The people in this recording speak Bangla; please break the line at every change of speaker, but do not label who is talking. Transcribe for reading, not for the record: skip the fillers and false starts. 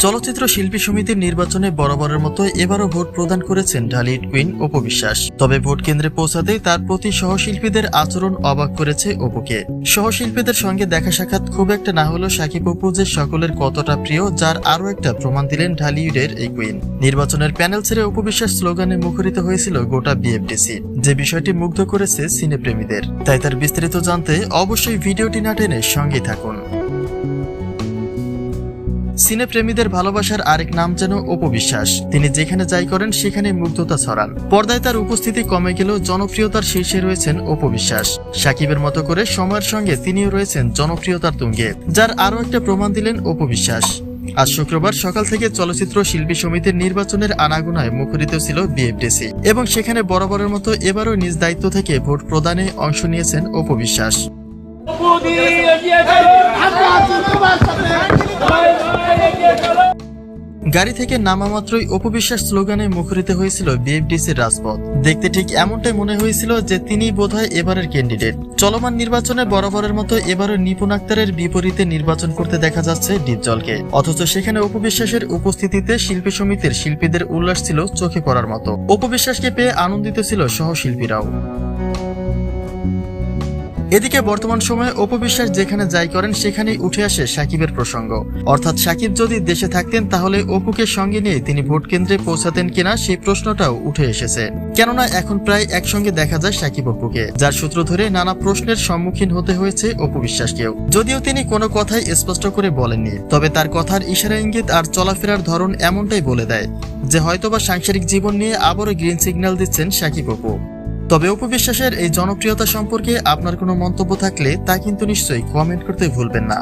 চলচ্চিত্র শিল্পী সমিতির নির্বাচনে বরাবরের মতো এবারও ভোট প্রদান করেছেন ঢালিউড কুইন অপু বিশ্বাস। তবে ভোট কেন্দ্রে পৌঁছাতেই তার প্রতি সহশিল্পীদের আচরণ অবাক করেছে অপুকে। সহশিল্পীদের সঙ্গে দেখা সাক্ষাৎ খুব একটা না হলেও সাকিব অপু যে সকলের কতটা প্রিয়, যার আরও একটা প্রমাণ দিলেন ঢালিউডের এই কুইন। নির্বাচনের প্যানেল ছেড়ে অপু বিশ্বাস স্লোগানে মুখরিত হয়েছিল গোটা বিএফডিসি, যে বিষয়টি মুগ্ধ করেছে সিনেপ্রেমীদের। তাই তার বিস্তারিত জানতে অবশ্যই ভিডিওটি না টেনে সঙ্গেই থাকুন। সিনেপ্রেমীদের ভালোবাসার আরেক নাম যেন অপু বিশ্বাস। তিনি যেখানে যাই করেন সেখানে মুগ্ধতা ছড়ান। পর্দায় তার উপস্থিতি কমে গেলেও জনপ্রিয়তার শীর্ষে রয়েছেন অপু বিশ্বাস। সাকিবের মতো করে সময়ের সঙ্গে তিনিও রয়েছেন জনপ্রিয়তার তুঙ্গে, যার আরও একটা প্রমাণ দিলেন অপু বিশ্বাস। আজ শুক্রবার সকাল থেকে চলচ্চিত্র শিল্পী সমিতির নির্বাচনের আনাগোনায় মুখরিত ছিল বিএফডিসি, এবং সেখানে বরাবরের মতো এবারও নিজ দায়িত্ব থেকে ভোট প্রদানে অংশ নিয়েছেন অপু বিশ্বাস। গাড়ি থেকে নামা মাত্রই অপু বিশ্বাস স্লোগানে মুখরিত হয়েছিল বিএফডিসির রাজপথ। দেখতে ঠিক এমনটাই মনে হয়েছিল যে তিনি বোধহয় এবারের ক্যান্ডিডেট। চলমান নির্বাচনে বরাবরের মতো এবারও নিপুণ আক্তারের বিপরীতে নির্বাচন করতে দেখা যাচ্ছে ডিপজলকে। অথচ সেখানে অপু বিশ্বাসের উপস্থিতিতে শিল্পী সমিতির শিল্পীদের উল্লাস ছিল চোখে পড়ার মতো। অপু বিশ্বাসকে পেয়ে আনন্দিত ছিল সহশিল্পীরাও। এদিকে বর্তমান সময়ে অপু বিশ্বাস যেখানে যাই করেন সেখানেই উঠে আসে সাকিবের প্রসঙ্গ। অর্থাৎ সাকিব যদি দেশে থাকতেন তাহলে অপুকে সঙ্গে নিয়ে তিনি ভোট কেন্দ্রে পৌঁছাতেন কিনা সেই প্রশ্নটাও উঠে এসেছে। কেননা এখন প্রায় একসঙ্গে দেখা যায় সাকিব অপুকে, যার সূত্র ধরে নানা প্রশ্নের সম্মুখীন হতে হয়েছে অপু বিশ্বাসকেও। যদিও তিনি কোনো কথাই স্পষ্ট করে বলেননি, তবে তার কথার ইশারা ইঙ্গিত আর চলাফেরার ধরন এমনটাই বলে দেয় যে হয়তোবা সাংসারিক জীবন নিয়ে আবারও গ্রিন সিগন্যাল দিচ্ছেন সাকিব অপু। তবে অপু বিশ্বাসের এই জনপ্রিয়তা সম্পর্কে আপনার কোনো মন্তব্য থাকলে তা কিন্তু নিশ্চয়ই কমেন্ট করতে ভুলবেন না।